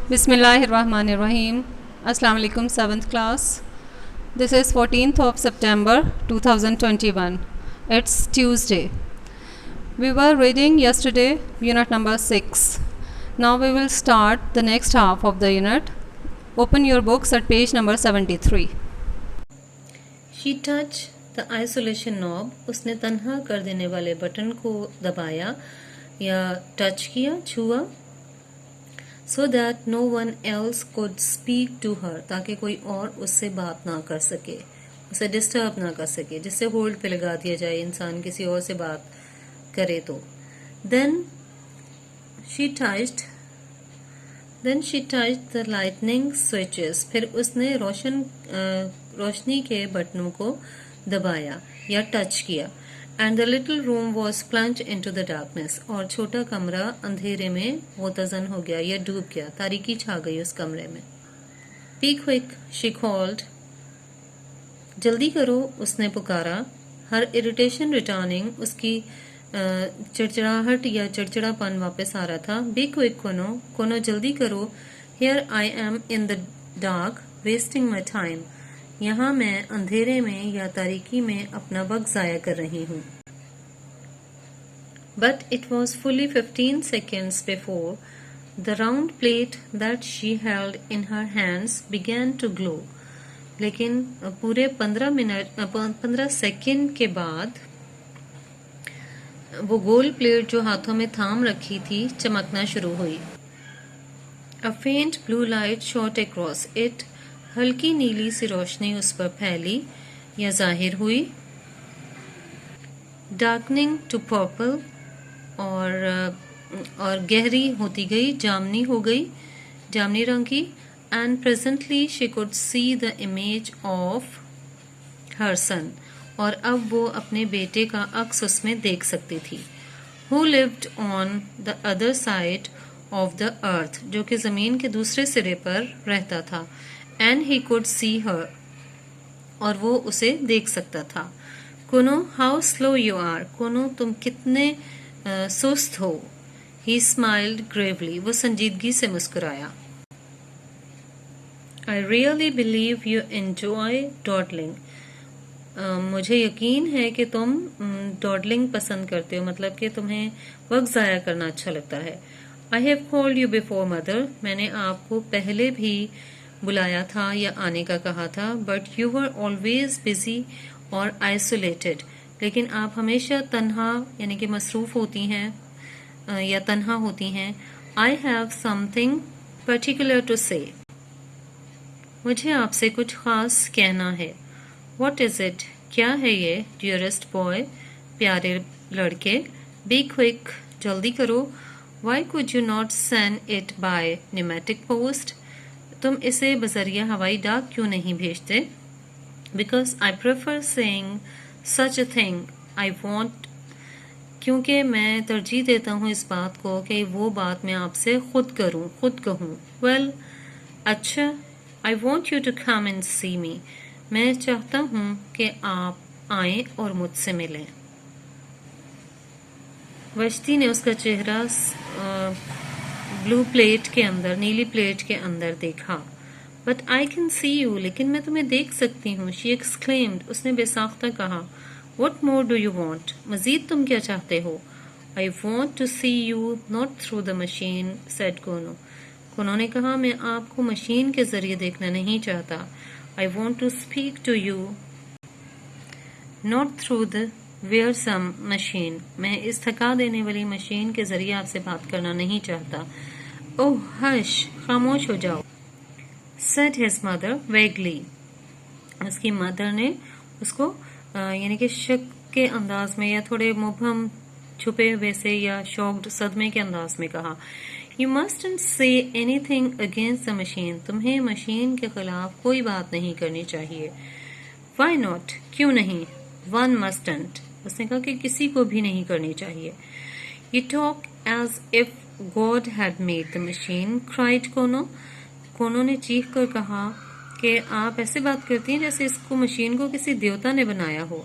Bismillahirrahmanirrahim. Assalamu alaikum 7th class. This is 14th of September 2021. It's Tuesday. We were reading yesterday unit number 6. Now we will start the next half of the unit. Open your books at page number 73. She touched the isolation knob. उसने तन्हा कर देने वाले button को दबाया या touch किया, छुआ. So that no one else could speak to her, ताकि कोई और उससे बात ना कर सके, उसे डिस्टर्ब ना कर सके, जिससे होल्ड पे लगा दिया जाए इंसान किसी और से बात करे तो. Then she touched the lightning switches. फिर उसने रोशनी के बटनों को दबाया या टच किया. And the little room was plunged into the darkness. और छोटा कमरा अंधेरे में मुतज़न हो गया या डूब गया, तारीकी छा गई उस कमरे में. Be quick, she called. जल्दी करो, उसने पुकारा. Her irritation returning, उसकी चिड़चिड़ाहट या चिड़चिड़ापन वापस आ रहा था. Be quick, कोनो जल्दी करो. Here I am in the dark, wasting my time. यहाँ मैं अंधेरे में या तारीकी में अपना वक्त ज़ाया कर रही हूँ. But it was fully 15 seconds before the round plate that she held in her hands began to glow. लेकिन पूरे 15 सेकंड के बाद वो गोल प्लेट जो हाथों में थाम रखी थी चमकना शुरू हुई. A faint blue light shot across it. हल्की नीली सी रोशनी उस पर फैली या जाहिर हुई. डार्कनिंग टू पर्पल, और गहरी होती गई, जामनी हो गई, जामनी रंग की. And presently she could see the image of her son, और अब वो अपने बेटे का अक्स उसमें देख सकती थी. Who lived on the other side of the earth, जो कि ज़मीन के दूसरे सिरे पर रहता था. एंड ही कुड सी हर, और वो उसे देख सकता था. कोनो हाउ स्लो यू आर, कोनो तुम कितने सुस्त हो. ही स्माइल्ड ग्रेवली, वो संजीदगी से मुस्कुराया. I really believe you enjoy doodling, मुझे यकीन है कि तुम डॉडलिंग पसंद करते हो, मतलब कि तुम्हें वक्त ज़ाया करना अच्छा लगता है. I have called you before mother, मैंने आपको पहले भी बुलाया था या आने का कहा था. But you were always busy और आइसोलेटेड, लेकिन आप हमेशा तन्हा यानी कि मसरूफ़ होती हैं या तन्हा होती हैं. I have something particular to say, मुझे आपसे कुछ ख़ास कहना है. व्हाट इज़ इट, क्या है ये. डियरेस्ट बॉय, प्यारे लड़के. बी क्विक, जल्दी करो. Y could you not send it by pneumatic post, तुम इसे बजरिया हवाई डाक क्यों नहीं भेजते. Because I prefer saying such a thing I want, क्योंकि मैं तरजीह देता हूँ इस बात को कि वो बात मैं आपसे खुद कहूँ. वेल, अच्छा. I want you to come and see me, मैं चाहता हूँ कि आप आएं और मुझसे मिलें. वश्ती ने उसका चेहरा ब्लू प्लेट के अंदर, नीली प्लेट के अंदर देखा. But I can see you, लेकिन मैं तुम्हें देख सकती हूँ. शी एक्सक्लेम्ड, उसने बेसाख्ता कहा. What more do you want, मजीद तुम क्या चाहते हो. I want to see you not through the machine, said Kuno. कोनो ने कहा, मैं आपको मशीन के जरिए देखना नहीं चाहता. I want to speak to you not through the wearisome machine, मैं इस थका देने वाली मशीन के जरिए आपसे बात करना नहीं चाहता. ओह हश, खामोश हो जाओ. सेड हिज मदर वेगली, उसकी मदर ने उसको यानी कि शक के अंदाज में या थोड़े मुबहम छुपे हुए से या शॉक्ड सदमे के अंदाज में कहा. You mustn't say anything against the machine, तुम्हें मशीन के खिलाफ कोई बात नहीं करनी चाहिए. वाई नॉट, क्यों नहीं. वन मस्टंट, उसने कहा कि किसी को भी नहीं करनी चाहिए. You talk as if God had made the machine, cried कोनो. कोनो ने चीख कर कहा कि आप ऐसे बात करती हैं जैसे इसको मशीन को किसी देवता ने बनाया हो.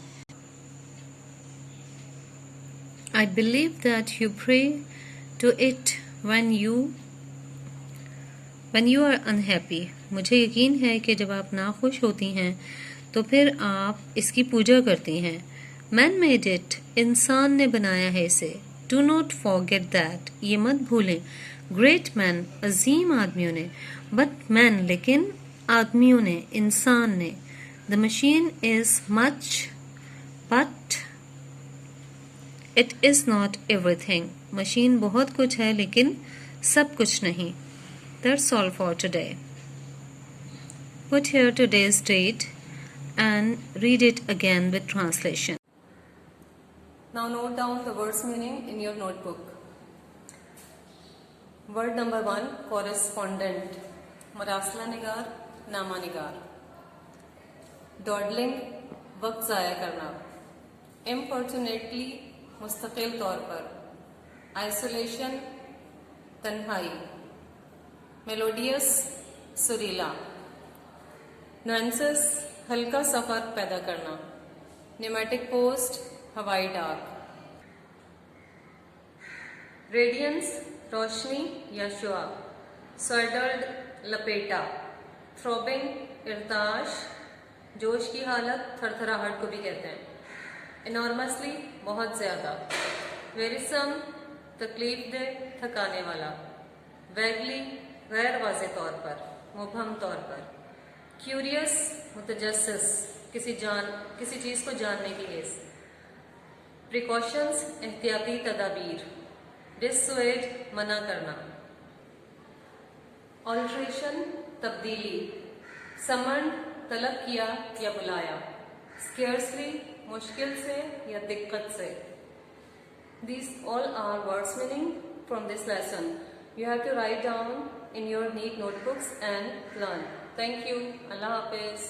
I believe that you pray to it when you when you are unhappy. مجھے یقین ہے کہ جب آپ ناخوش ہوتی ہیں تو پھر آپ اس کی پوجا کرتی ہیں. Man made it. انسان نے بنایا ہے اسے. Do not forget that. یہ مت بھولیں. Great men. عظیم آدمیوں نے. But men. لیکن آدمیوں نے. انسان نے. The machine is much, but it is not everything. Machine بہت کچھ ہے لیکن سب کچھ نہیں. That's all for today. Put here today's date and read it again with translation. Now note down the words meaning in your notebook. Word number 1, correspondent. مراسلہ نگار, نامہ نگار. Dawdling, وقت ضائع کرنا. Importunately, مستقل طور پر. Isolation, تنہائی. Melodious, سریلا. Nuances, ہلکا سا فرق پیدا کرنا. Pneumatic post, ہوائی ڈاک. ریڈینس, روشنی یا شعاع. سویڈلڈ, لپیٹا. تھروبنگ, ارتعاش, جوش کی حالت, تھر تھراہٹ کو بھی کہتے ہیں. انارمسلی, بہت زیادہ. ویریسم, تکلیف دہ, تھکانے والا. ویگلی, غیر واضح طور پر, مبہم طور پر. کیوریس, متجسس, کسی چیز کو جاننے کی حیث. پریکاشنز, احتیاطی تدابیر. ڈسویڈ, منع کرنا. آلٹریشن, تبدیلی. سمنڈ, طلب کیا یا بلایا. اسکیئرسلی, مشکل سے یا دقت سے. These all are words meaning from this lesson. You have to write down in your neat notebooks and learn. Thank you. Allah Hafiz.